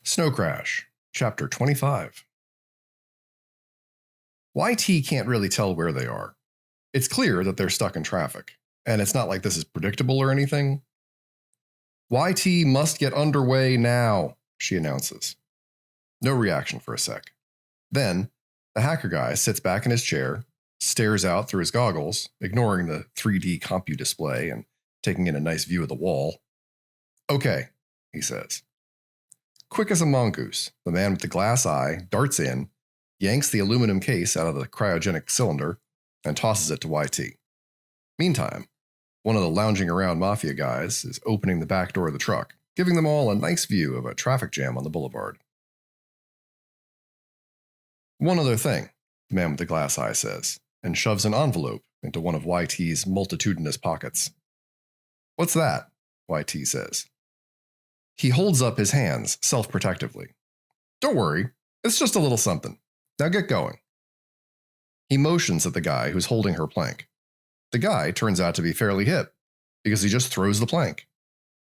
Snow Crash, Chapter 25. YT can't really tell where they are. It's clear that they're stuck in traffic, and it's not like this is predictable or anything. YT must get underway now, she announces. No reaction for a sec. Then, the hacker guy sits back in his chair, stares out through his goggles, ignoring the 3D compu display and taking in a nice view of the wall. Okay, he says. Quick as a mongoose, the man with the glass eye darts in, yanks the aluminum case out of the cryogenic cylinder, and tosses it to YT. Meantime, one of the lounging around mafia guys is opening the back door of the truck, giving them all a nice view of a traffic jam on the boulevard. One other thing, the man with the glass eye says, and shoves an envelope into one of YT's multitudinous pockets. What's that? YT says. He holds up his hands self-protectively. Don't worry, it's just a little something. Now get going. He motions at the guy who's holding her plank. The guy turns out to be fairly hip, because he just throws the plank.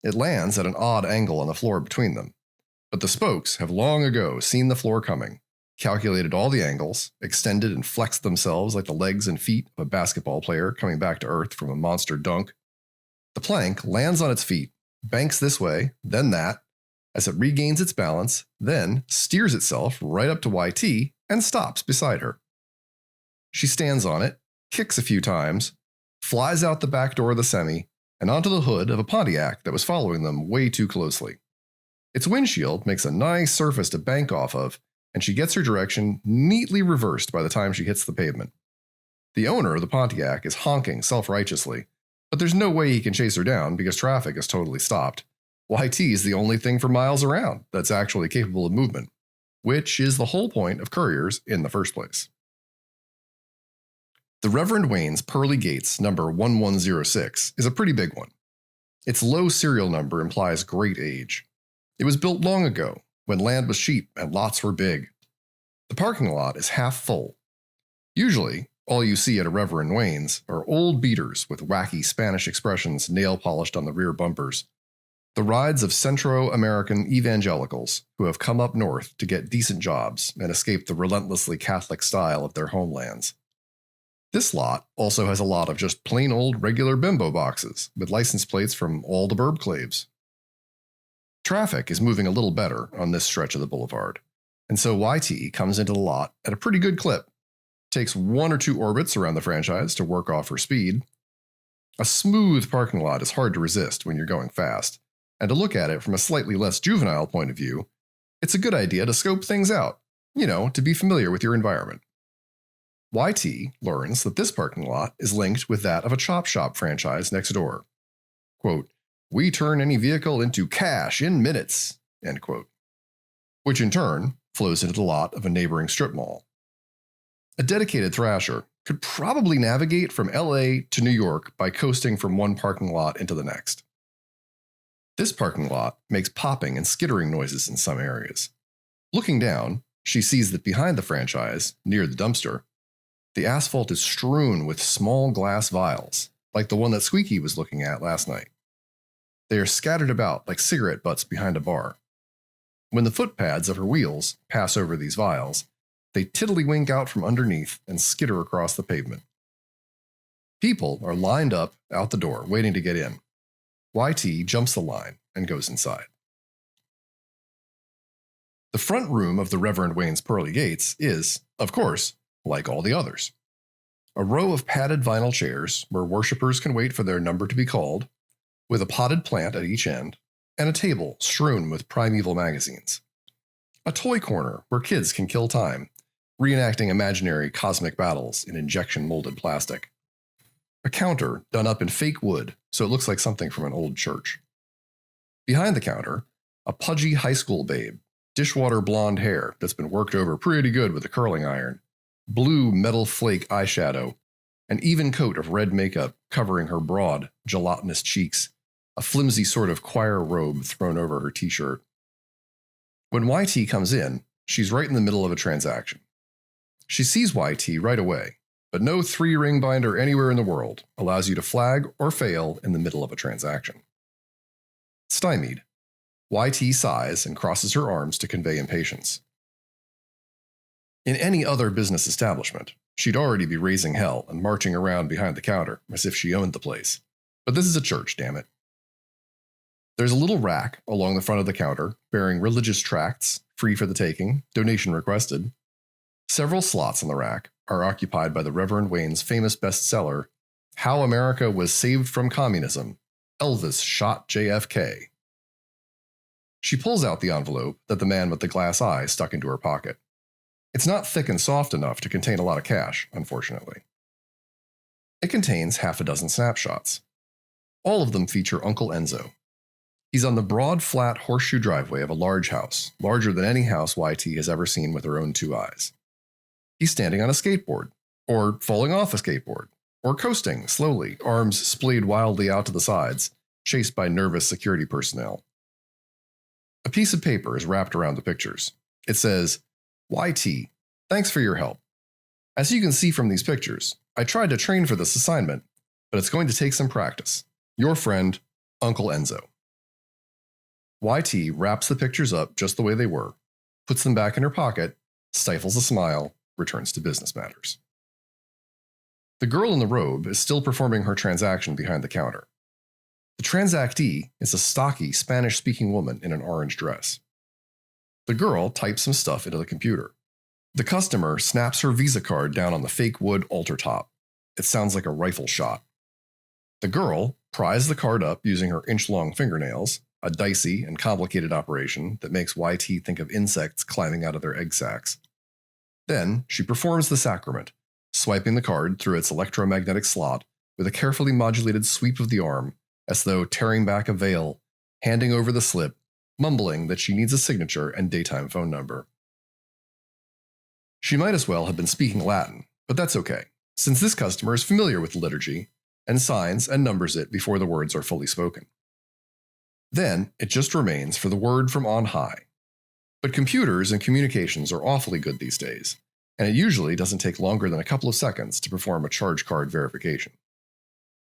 It lands at an odd angle on the floor between them, but the spokes have long ago seen the floor coming, calculated all the angles, extended and flexed themselves like the legs and feet of a basketball player coming back to earth from a monster dunk. The plank lands on its feet, banks this way, then that, as it regains its balance, then steers itself right up to YT and stops beside her. She stands on it, kicks a few times, flies out the back door of the semi, and onto the hood of a Pontiac that was following them way too closely. Its windshield makes a nice surface to bank off of, and she gets her direction neatly reversed by the time she hits the pavement. The owner of the Pontiac is honking self-righteously, but there's no way he can chase her down because traffic is totally stopped. YT is the only thing for miles around that's actually capable of movement, which is the whole point of couriers in the first place. The Reverend Wayne's Pearly Gates number 1106 is a pretty big one. Its low serial number implies great age. It was built long ago, when land was cheap and lots were big. The parking lot is half full. Usually, all you see at a Reverend Wayne's are old beaters with wacky Spanish expressions nail-polished on the rear bumpers. The rides of Centro-American evangelicals who have come up north to get decent jobs and escape the relentlessly Catholic style of their homelands. This lot also has a lot of just plain old regular bimbo boxes with license plates from all the burbclaves. Traffic is moving a little better on this stretch of the boulevard, and so YT comes into the lot at a pretty good clip, takes one or two orbits around the franchise to work off her speed. A smooth parking lot is hard to resist when you're going fast, and to look at it from a slightly less juvenile point of view, it's a good idea to scope things out, to be familiar with your environment. YT learns that this parking lot is linked with that of a chop shop franchise next door. Quote, "We turn any vehicle into cash in minutes," end quote. Which in turn flows into the lot of a neighboring strip mall. A dedicated thrasher could probably navigate from LA to New York by coasting from one parking lot into the next. This parking lot makes popping and skittering noises in some areas. Looking down, she sees that behind the franchise, near the dumpster, the asphalt is strewn with small glass vials, like the one that Squeaky was looking at last night. They are scattered about like cigarette butts behind a bar. When the footpads of her wheels pass over these vials, they tiddlywink out from underneath and skitter across the pavement. People are lined up out the door, waiting to get in. YT jumps the line and goes inside. The front room of the Reverend Wayne's Pearly Gates is, of course, like all the others. A row of padded vinyl chairs where worshippers can wait for their number to be called, with a potted plant at each end, and a table strewn with primeval magazines. A toy corner where kids can kill time, reenacting imaginary cosmic battles in injection-molded plastic. A counter done up in fake wood so it looks like something from an old church. Behind the counter, a pudgy high school babe, dishwater blonde hair that's been worked over pretty good with a curling iron, blue metal flake eyeshadow, an even coat of red makeup covering her broad, gelatinous cheeks, a flimsy sort of choir robe thrown over her t-shirt. When YT comes in, she's right in the middle of a transaction. She sees YT right away, but no 3-ring binder anywhere in the world allows you to flag or fail in the middle of a transaction. Stymied, YT sighs and crosses her arms to convey impatience. In any other business establishment, she'd already be raising hell and marching around behind the counter as if she owned the place. But this is a church, damn it. There's a little rack along the front of the counter bearing religious tracts, free for the taking, donation requested. Several slots on the rack are occupied by the Reverend Wayne's famous bestseller, How America Was Saved from Communism, Elvis Shot JFK. She pulls out the envelope that the man with the glass eye stuck into her pocket. It's not thick and soft enough to contain a lot of cash, unfortunately. It contains half a dozen snapshots. All of them feature Uncle Enzo. He's on the broad, flat horseshoe driveway of a large house, larger than any house YT has ever seen with her own two eyes. He's standing on a skateboard, or falling off a skateboard, or coasting slowly, arms splayed wildly out to the sides, chased by nervous security personnel. A piece of paper is wrapped around the pictures. It says, YT, thanks for your help. As you can see from these pictures, I tried to train for this assignment, but it's going to take some practice. Your friend, Uncle Enzo. YT wraps the pictures up just the way they were, puts them back in her pocket, stifles a smile, returns to business matters. The girl in the robe is still performing her transaction behind the counter. The transactee is a stocky Spanish-speaking woman in an orange dress. The girl types some stuff into the computer. The customer snaps her Visa card down on the fake wood altar top. It sounds like a rifle shot. The girl pries the card up using her inch-long fingernails, a dicey and complicated operation that makes YT think of insects climbing out of their egg sacs. Then she performs the sacrament, swiping the card through its electromagnetic slot with a carefully modulated sweep of the arm, as though tearing back a veil, handing over the slip, mumbling that she needs a signature and daytime phone number. She might as well have been speaking Latin, but that's okay, since this customer is familiar with the liturgy and signs and numbers it before the words are fully spoken. Then it just remains for the word from on high. But computers and communications are awfully good these days, and it usually doesn't take longer than a couple of seconds to perform a charge card verification.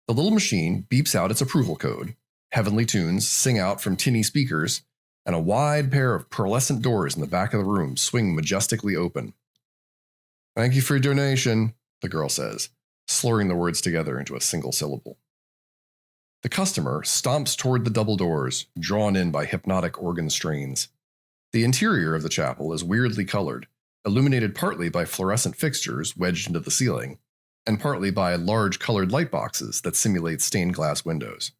The little machine beeps out its approval code, heavenly tunes sing out from tinny speakers, and a wide pair of pearlescent doors in the back of the room swing majestically open. Thank you for your donation, the girl says, slurring the words together into a single syllable. The customer stomps toward the double doors, drawn in by hypnotic organ strains. The interior of the chapel is weirdly colored, illuminated partly by fluorescent fixtures wedged into the ceiling, and partly by large colored light boxes that simulate stained glass windows.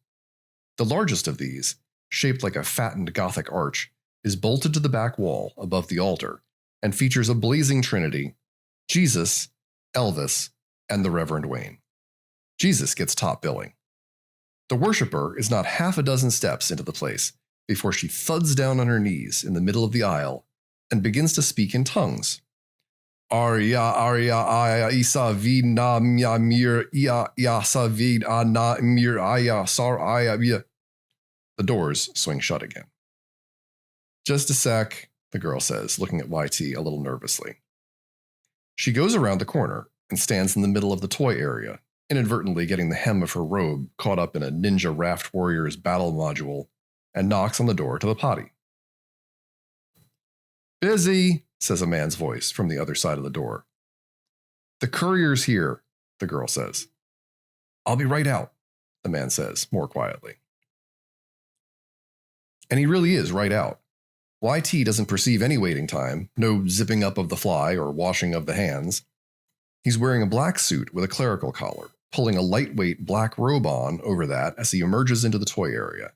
The largest of these, shaped like a fattened Gothic arch, is bolted to the back wall above the altar and features a blazing trinity: Jesus, Elvis, and the Reverend Wayne. Jesus gets top billing. The worshipper is not half a dozen steps into the place before she thuds down on her knees in the middle of the aisle and begins to speak in tongues. Arya Arya Aya Isa Vid Na Mya Mir Ia Yasa Vid Ana Mir Aya Sar Aya Mya. The doors swing shut again. Just a sec, the girl says, looking at YT a little nervously. She goes around the corner and stands in the middle of the toy area, inadvertently getting the hem of her robe caught up in a Ninja Raft Warrior's battle module, and knocks on the door to the potty. Busy, says a man's voice from the other side of the door. The courier's here, the girl says. I'll be right out, the man says, more quietly. And he really is right out. YT doesn't perceive any waiting time, no zipping up of the fly or washing of the hands. He's wearing a black suit with a clerical collar, pulling a lightweight black robe on over that as he emerges into the toy area,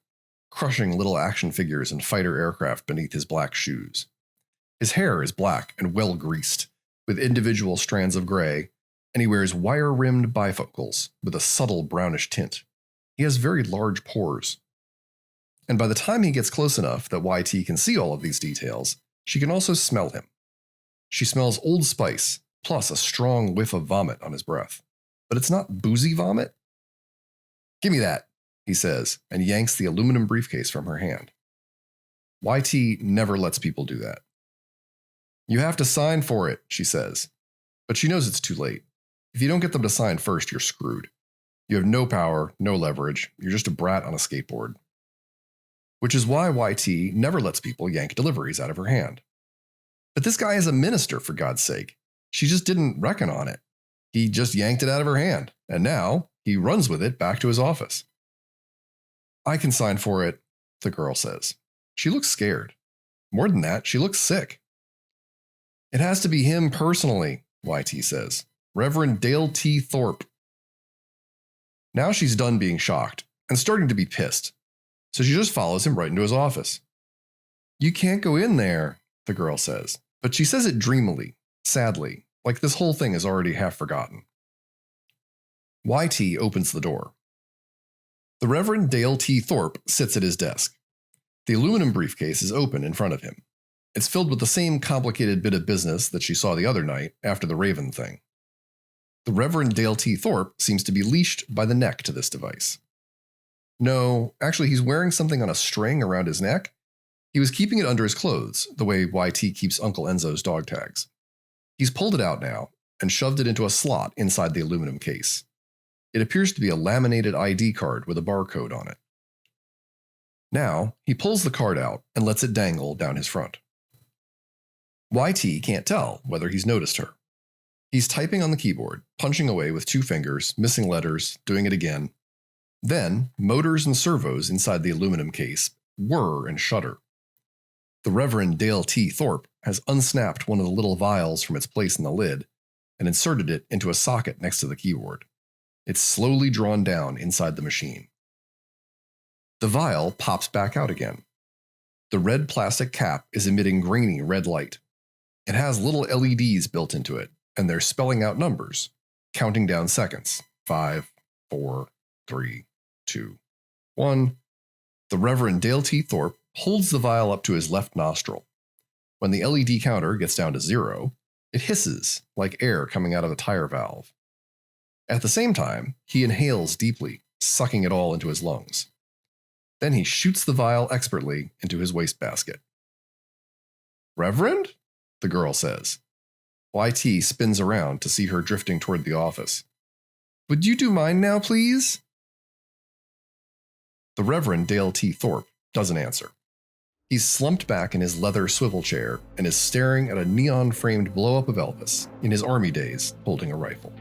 crushing little action figures and fighter aircraft beneath his black shoes. His hair is black and well greased, with individual strands of gray, and he wears wire-rimmed bifocals with a subtle brownish tint. He has very large pores. And by the time he gets close enough that YT can see all of these details, she can also smell him. She smells Old Spice, plus a strong whiff of vomit on his breath. But it's not boozy vomit. Give me that, he says, and yanks the aluminum briefcase from her hand. YT never lets people do that. You have to sign for it, she says. But she knows it's too late. If you don't get them to sign first, you're screwed. You have no power, no leverage. You're just a brat on a skateboard. which is why YT never lets people yank deliveries out of her hand. But this guy is a minister, for God's sake. She just didn't reckon on it. He just yanked it out of her hand, and now he runs with it back to his office. I can sign for it, the girl says. She looks scared. More than that, she looks sick. It has to be him personally, YT says. Reverend Dale T. Thorpe. Now she's done being shocked and starting to be pissed, so she just follows him right into his office. You can't go in there, the girl says, but she says it dreamily, sadly, like this whole thing is already half forgotten. YT opens the door. The Reverend Dale T. Thorpe sits at his desk. The aluminum briefcase is open in front of him. It's filled with the same complicated bit of business that she saw the other night after the Raven thing. The Reverend Dale T. Thorpe seems to be leashed by the neck to this device. No, actually he's wearing something on a string around his neck. He was keeping it under his clothes, the way YT keeps Uncle Enzo's dog tags. He's pulled it out now and shoved it into a slot inside the aluminum case. It appears to be a laminated ID card with a barcode on it. Now, he pulls the card out and lets it dangle down his front. YT can't tell whether he's noticed her. He's typing on the keyboard, punching away with 2 fingers, missing letters, doing it again. Then, motors and servos inside the aluminum case whir and shudder. The Reverend Dale T. Thorpe has unsnapped one of the little vials from its place in the lid and inserted it into a socket next to the keyboard. It's slowly drawn down inside the machine. The vial pops back out again. The red plastic cap is emitting grainy red light. It has little LEDs built into it, and they're spelling out numbers, counting down seconds. 5, 4, 3, 2, 1. The Reverend Dale T. Thorpe holds the vial up to his left nostril. When the LED counter gets down to 0, it hisses like air coming out of a tire valve. At the same time, he inhales deeply, sucking it all into his lungs. Then he shoots the vial expertly into his wastebasket. Reverend? The girl says. YT spins around to see her drifting toward the office. Would you do mine now, please? The Reverend Dale T. Thorpe doesn't answer. He's slumped back in his leather swivel chair and is staring at a neon-framed blow-up of Elvis in his army days holding a rifle.